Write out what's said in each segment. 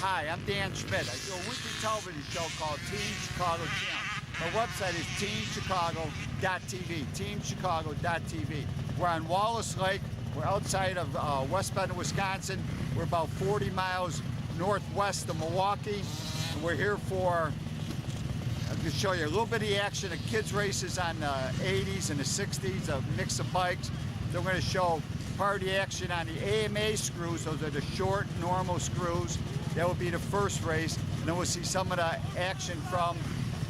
Hi, I'm Dan Schmitt. I do a weekly television show called Team Chicago Champs. My website is teamchicago.tv, teamchicago.tv. We're on Wallace Lake. We're outside of West Bend, Wisconsin. We're about 40 miles northwest of Milwaukee. And we're here for, I'm going to show you a little bit of the action of kids races on the 80s and the 60s, a mix of bikes. Then we're going to show part of the action on the AMA screws. Those are the short, normal screws. That will be the first race. And then we'll see some of the action from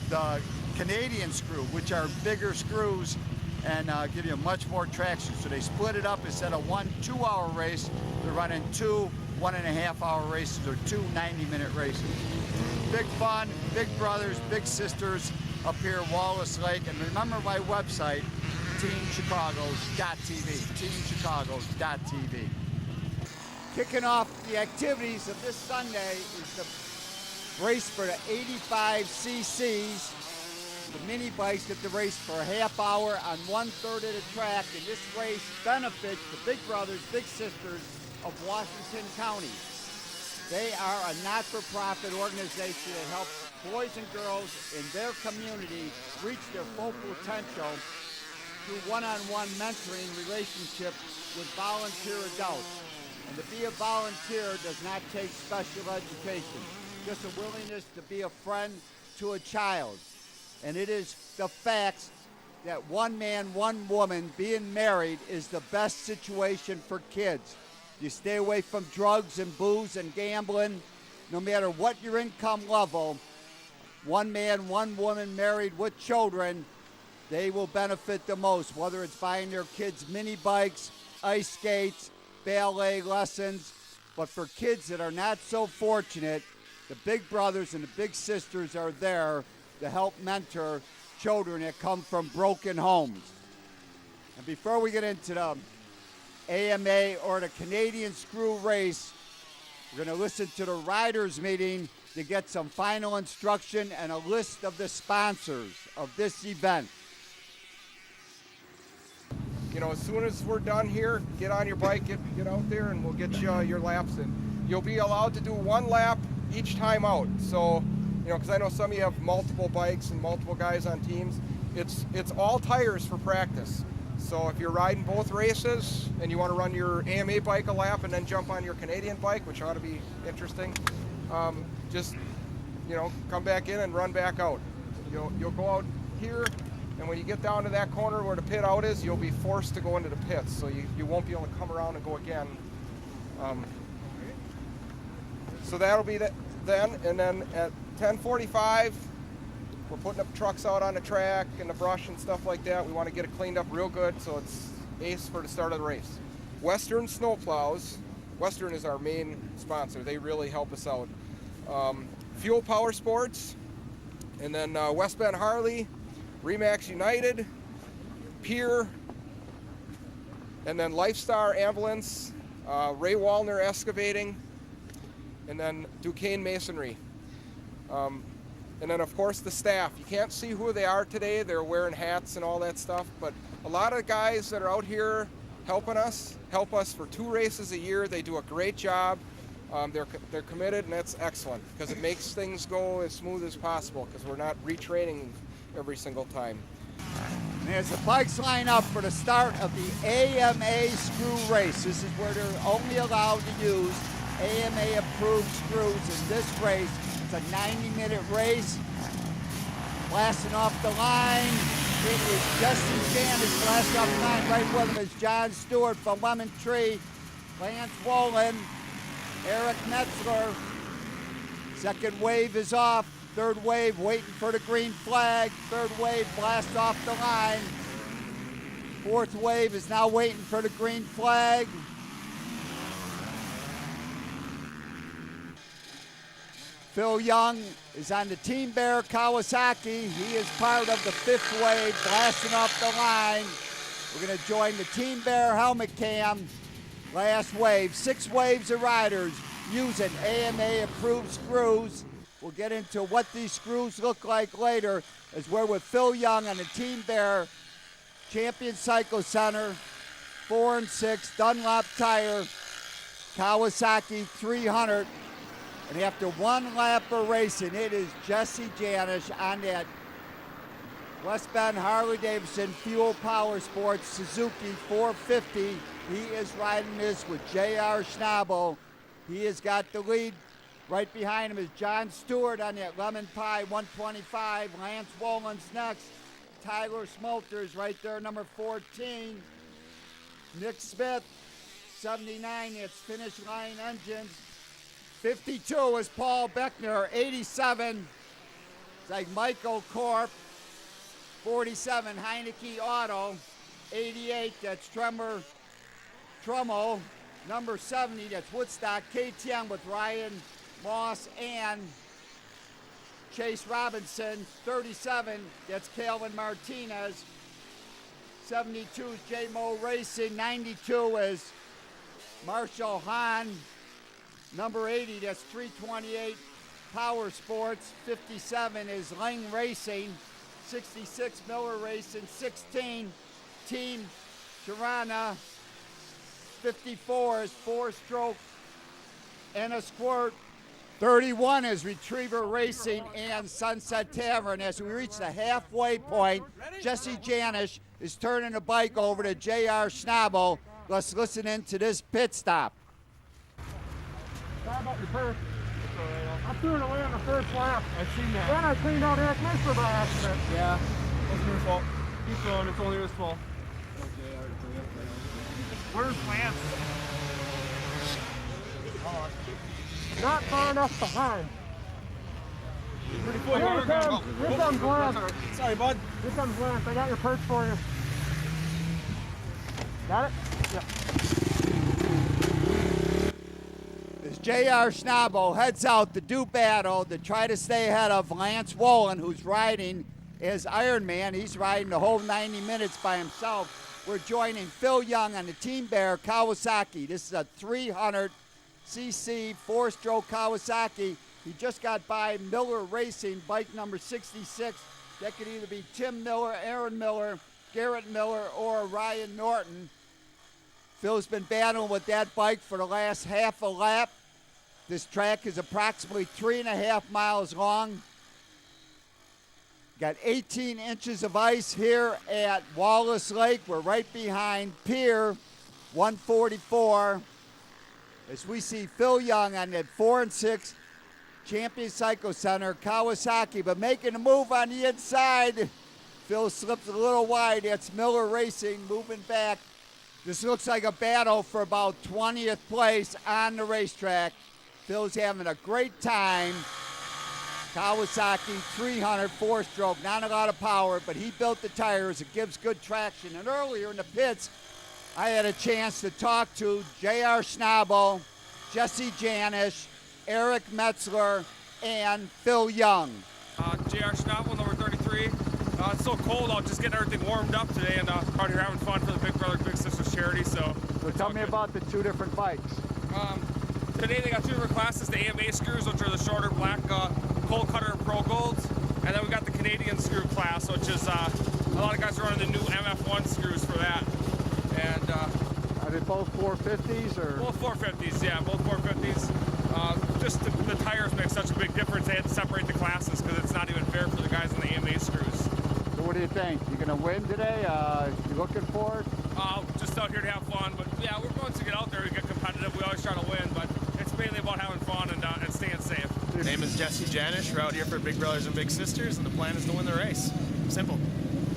the Canadian screw, which are bigger screws and give you much more traction. So they split it up. Instead of 1 2-hour race, they're running 2 1.5-hour races or 2 90-minute races. Big fun, big brothers, big sisters up here at Wallace Lake. And remember my website, teamchicago.tv, teamchicago.tv. Kicking off the activities of this Sunday is the race for the 85 cc's. The mini bikes get to race for a half hour on 1/3 of the track, and this race benefits the big brothers, big sisters of Washington County. They are a not-for-profit organization that helps boys and girls in their community reach their full potential through one-on-one mentoring relationship with volunteer adults. And to be a volunteer does not take special education, just a willingness to be a friend to a child. And it is the facts that one man, one woman being married is the best situation for kids. You stay away from drugs and booze and gambling. No matter what your income level, one man, one woman married with children, they will benefit the most, whether it's buying their kids mini bikes, ice skates, ballet lessons. But for kids that are not so fortunate, the big brothers and the big sisters are there to help mentor children that come from broken homes. And before we get into the AMA or the Canadian screw race, we're going to listen to the riders meeting to get some final instruction and a list of the sponsors of this event. You know, as soon as we're done here, get on your bike, get out there, and we'll get you your laps in. You'll be allowed to do 1 lap each time out. So, you know, because I know some of you have multiple bikes and multiple guys on teams. It's all tires for practice. So if you're riding both races and you want to run your AMA bike a lap and then jump on your Canadian bike, which ought to be interesting, just, you know, come back in and run back out. You'll go out here. And when you get down to that corner where the pit out is, you'll be forced to go into the pits. So you won't be able to come around and go again. So that'll be that then. And then at 10:45, we're putting up trucks out on the track and the brush and stuff like that. We want to get it cleaned up real good so it's ace for the start of the race. Western Snowplows. Western is our main sponsor. They really help us out. Fuel Power Sports. And then West Bend Harley. Remax United, Pier, and then Lifestar Ambulance, Ray Wallner Excavating, and then Duquesne Masonry. And then, of course, the staff. You can't see who they are today. They're wearing hats and all that stuff, but a lot of guys that are out here help us for 2 races a year. They do a great job. They're committed, and that's excellent because it makes things go as smooth as possible because we're not retraining every single time. And as the bikes line up for the start of the AMA screw race, this is where they're only allowed to use AMA approved screws in this race. It's a 90-minute race. Blasting off the line, it is Justin Janice blasting off the line. Right with him is John Stewart from Lemon Tree, Lance Wolin, Eric Metzler. Second wave is off. Third wave waiting for the green flag. Third wave blast off the line. Fourth wave is now waiting for the green flag. Phil Young is on the Team Bear Kawasaki. He is part of the 5th wave blasting off the line. We're going to join the Team Bear helmet cam. Last wave. 6 waves of riders using AMA approved screws. We'll get into what these screws look like later as we're with Phil Young on the Team Bear Champion Cycle Center, 4 and 6 Dunlop tire, Kawasaki 300 And after one lap of racing, it is Jesse Janish on that West Bend Harley-Davidson Fuel Power Sports Suzuki 450. He is riding this with J.R. Schnabel. He has got the lead. Right behind him is John Stewart on that Lemon Pie 125. Lance Wollen's next. Tyler Smolters right there, number 14. Nick Smith, 79. It's Finish Line Engines. 52 is Paul Beckner. 87 it's like Michael Korp. 47 Heineke Auto. 88 that's Trummel. Number 70 that's Woodstock KTM with Ryan Moss and Chase Robinson. 37 that's Calvin Martinez. 72 is J-Mo Racing. 92 is Marshall Hahn. Number 80 that's 328 Power Sports. 57 is Lang Racing. 66 Miller Racing. 16 Team Tirana. 54 is Four Stroke and a Squirt. 31 is Retriever Racing and Sunset Tavern. As we reach the halfway point, Jesse Janish is turning the bike over to J.R. Schnabel. Let's listen in to this pit stop. Sorry about your purse. I threw it away on the first lap. I've seen that. Then I cleaned out Eric Mixler by accident. Yeah, that's your fault. Keep going, it's only his fault. Where's Lance? Not far enough behind. Pretty quick. Here comes Lance. Sorry, bud. Here comes Lance. I got your purse for you. Got it? Yeah. As J.R. Schnabel heads out to do battle to try to stay ahead of Lance Wollen, who's riding as Ironman. He's riding the whole 90 minutes by himself. We're joining Phil Young on the Team Bear Kawasaki. This is a 300cc four-stroke Kawasaki. He just got by Miller Racing, bike number 66. That could either be Tim Miller, Aaron Miller, Garrett Miller, or Ryan Norton. Phil's been battling with that bike for the last half a lap. This track is approximately 3.5 miles long. Got 18 inches of ice here at Wallace Lake. We're right behind Pier 144 as we see Phil Young on that 4 and 6 Champion Cycle Center Kawasaki, but making a move on the inside. Phil slips a little wide. That's Miller Racing moving back. This looks like a battle for about 20th place on the racetrack. Phil's having a great time. Kawasaki 300 four-stroke, not a lot of power, but he built the tires. It gives good traction. And earlier in the pits, I had a chance to talk to J.R. Schnabel, Jesse Janish, Eric Metzler, and Phil Young. J.R. Schnabel, number 33. It's so cold out, just getting everything warmed up today, and out here having fun for the Big Brother Big Sisters charity. So tell me about the two different bikes. Today they got two different classes: the AMA screws, which are the shorter black Cold Cutter Pro Golds, and then we got the Canadian screw class, which is a lot of guys are running the new MF1 screws for that. And are they both 450s or? Both 450s, yeah, both 450s. Just the tires make such a big difference. They had to separate the classes because it's not even fair for the guys in the AMA screws. So what do you think? You gonna win today? You looking for it? Just out here to have fun, but yeah, we're going to get out there to get competitive. We always try to win, but it's mainly about having fun and staying safe. My name is Jesse Janish. We're out here for Big Brothers and Big Sisters, and the plan is to win the race. Simple.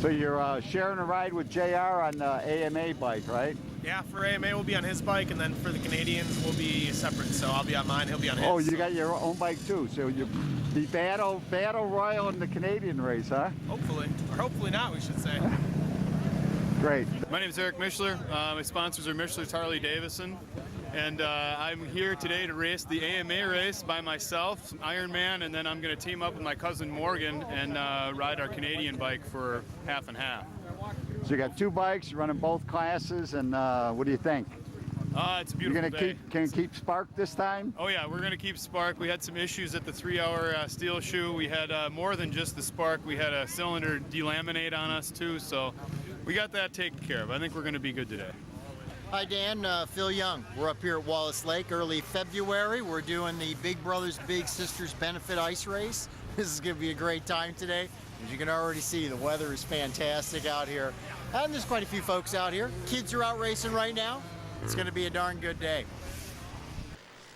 So you're sharing a ride with JR on the AMA bike, right? Yeah, for AMA we'll be on his bike, and then for the Canadians we'll be separate. So I'll be on mine, he'll be on his. Oh, you got your own bike too. So you be battle royal in the Canadian race, huh? Hopefully, or hopefully not, we should say. Great. My name is Eric Mischler. My sponsors are Mischler's Harley-Davidson. And I'm here today to race the AMA race by myself, Ironman, and then I'm going to team up with my cousin Morgan and ride our Canadian bike for half and half. So you got two bikes, you're running both classes, and what do you think? It's a beautiful day. Can you keep Spark this time? Oh yeah, we're going to keep Spark. We had some issues at the 3-hour steel shoe. We had more than just the Spark. We had a cylinder delaminate on us too, so we got that taken care of. I think we're going to be good today. Hi Dan, Phil Young. We're up here at Wallace Lake early February. We're doing the Big Brothers Big Sisters Benefit Ice Race. This is going to be a great time today. As you can already see, the weather is fantastic out here. And there's quite a few folks out here. Kids are out racing right now. It's going to be a darn good day.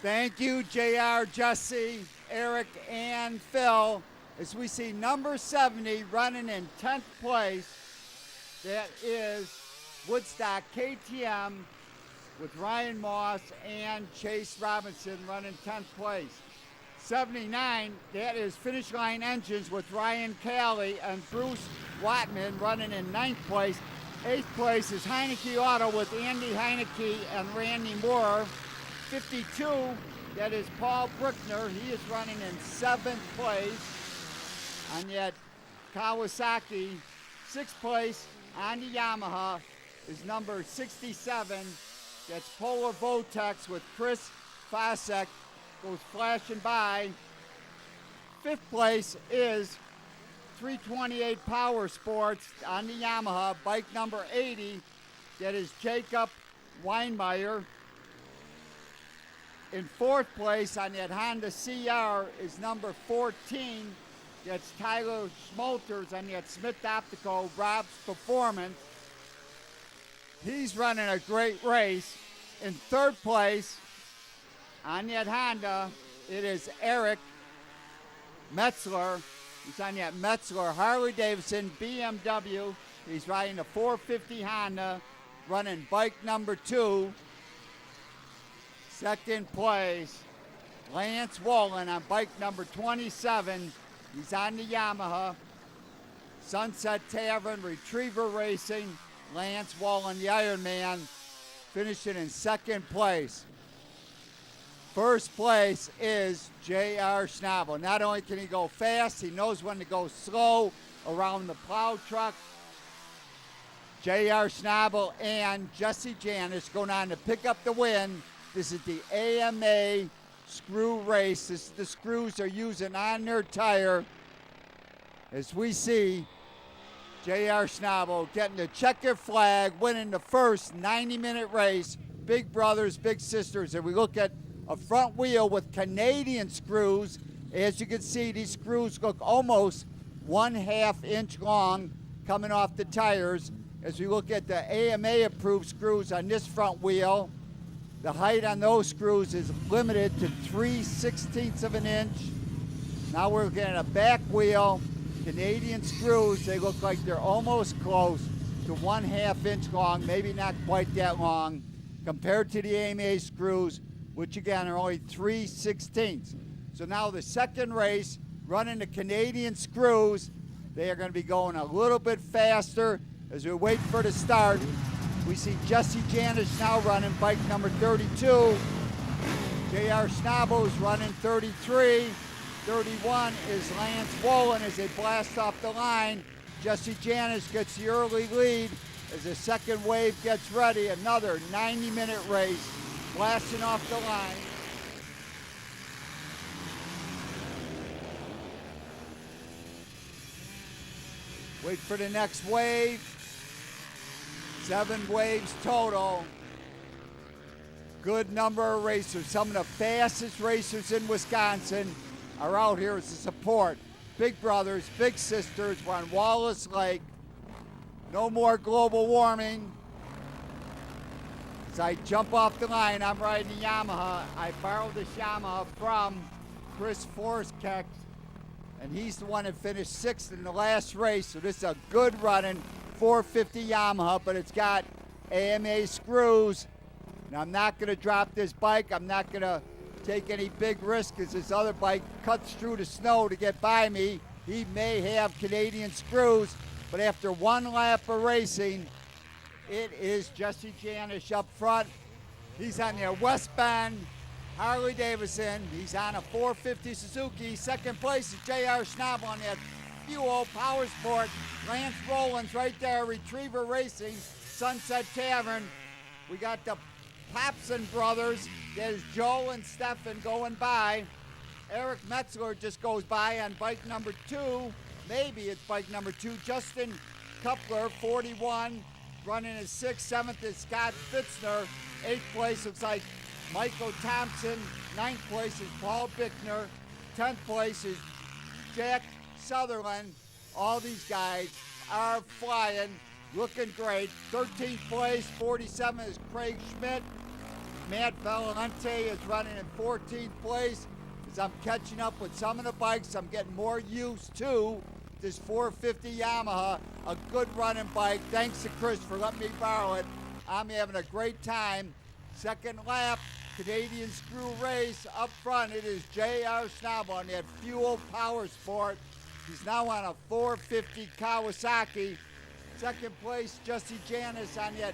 Thank you, JR, Jesse, Eric, and Phil. As we see number 70 running in 10th place, that is Woodstock KTM with Ryan Moss and Chase Robinson running 10th place. 79, that is Finish Line Engines with Ryan Calley and Bruce Watman running in 9th place. 8th place is Heineke Auto with Andy Heineke and Randy Moore. 52, that is Paul Brickner. He is running in 7th place. And yet Kawasaki, 6th place on the Yamaha is number 67. That's Polar Vortex with Chris Fosek. Goes flashing by. 5th place is 328 Power Sports on the Yamaha, bike number 80. That is Jacob Weinmeier. In 4th place on that Honda CR is number 14. That's Tyler Schmolters on that Schmitt Optical Rob's Performance. He's running a great race. In 3rd place on that Honda, it is Eric Metzler. He's on that Metzler Harley Davidson BMW. He's riding a 450 Honda, running bike number 2. 2nd place, Lance Wolin on bike number 27. He's on the Yamaha. Sunset Tavern Retriever Racing. Lance Wolin, the Ironman, finishing in 2nd place. 1st place is J.R. Schnabel. Not only can he go fast, he knows when to go slow around the plow truck. J.R. Schnabel and Jesse Janis going on to pick up the win. This is the AMA screw race. This is the screws they're using on their tire. As we see J.R. Schnabel getting the checkered flag, winning the first 90-minute race. Big brothers, big sisters. And we look at a front wheel with Canadian screws. As you can see, these screws look almost 1/2 inch long coming off the tires. As we look at the AMA approved screws on this front wheel, the height on those screws is limited to 3/16 of an inch. Now we're getting a back wheel. Canadian screws, they look like they're almost close to 1/2 inch long, maybe not quite that long, compared to the AMA screws, which again are only 3/16. So now the second race, running the Canadian screws, they are going to be going a little bit faster. As we wait for the start, we see Jesse Janis now running bike number 32. J.R. Schnabel is running 33. 31 is Lance Wolin as they blast off the line. Jesse Janis gets the early lead as the second wave gets ready. Another 90-minute race blasting off the line. Wait for the next wave. 7 waves total. Good number of racers. Some of the fastest racers in Wisconsin are out here as a support. Big brothers, big sisters. We're on Wallace Lake. No more global warming. As I jump off the line, I'm riding the Yamaha. I borrowed this Yamaha from Chris Forskeck, and he's the one that finished 6th in the last race. So this is a good running 450 Yamaha, but it's got AMA screws. Now I'm not gonna drop this bike. I'm not gonna take any big risk as this other bike cuts through the snow to get by me. He may have Canadian screws, but after 1 lap of racing, it is Jesse Janis up front. He's on their West Bend Harley Davidson. He's on a 450 Suzuki. 2nd place is J.R. Schnabel on that Fuel Power Sport. Lance Rollins right there, Retriever Racing, Sunset Tavern. We got the Popson brothers. There's Joe and Stefan going by. Eric Metzler just goes by on bike number 2. Maybe it's bike number 2. Justin Kupler, 41. running in 6th. 7th is Scott Fitzner. 8th place looks like Michael Thompson. 9th place is Paul Bickner. 10th place is Jack Sutherland. All these guys are flying, looking great. 13th place, 47 is Craig Schmitt. Matt Valente is running in 14th place. As I'm catching up with some of the bikes, I'm getting more used to this 450 Yamaha, a good running bike. Thanks to Chris for letting me borrow it. I'm having a great time. Second lap, Canadian Screw Race. Up front, it is J.R. Schnabel on that Fuel Power Sport. He's now on a 450 Kawasaki. Second place, Jesse Janis on that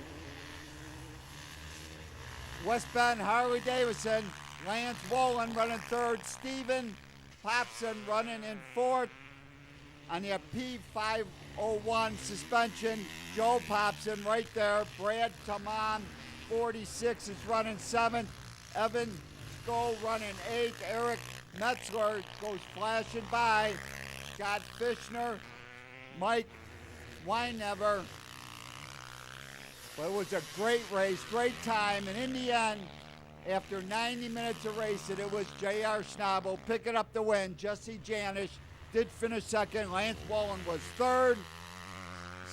West Bend Harley Davidson. Lance Wolin running third. Stephen Popson running in fourth. On the P501 suspension, Joe Popson right there. Brad Tamam, 46, is running seventh. Evan Skoll running eighth. Eric Metzler goes flashing by. Scott Fishner, Mike Weinever. But it was a great race, great time, and in the end, after 90 minutes of racing, it was J.R. Schnabel picking up the win. Jesse Janish did finish second. Lance Wolin was third.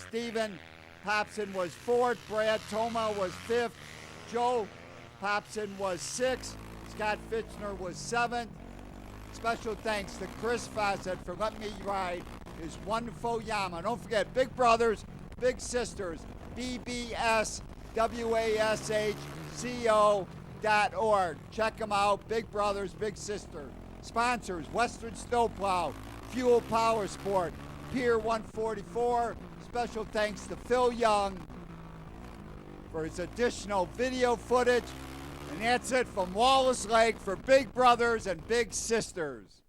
Stephen Popson was fourth. Brad Toma was fifth. Joe Popson was sixth. Scott Fitchner was seventh. Special thanks to Chris Fawcett for letting me ride his wonderful Yamaha. Don't forget, Big Brothers, Big Sisters, BBSWASHCO.org. Check them out, Big Brothers, Big Sisters. Sponsors, Western Snowplow, Fuel Power Sport, Pier 144. Special thanks to Phil Young for his additional video footage. And that's it from Wallace Lake for Big Brothers and Big Sisters.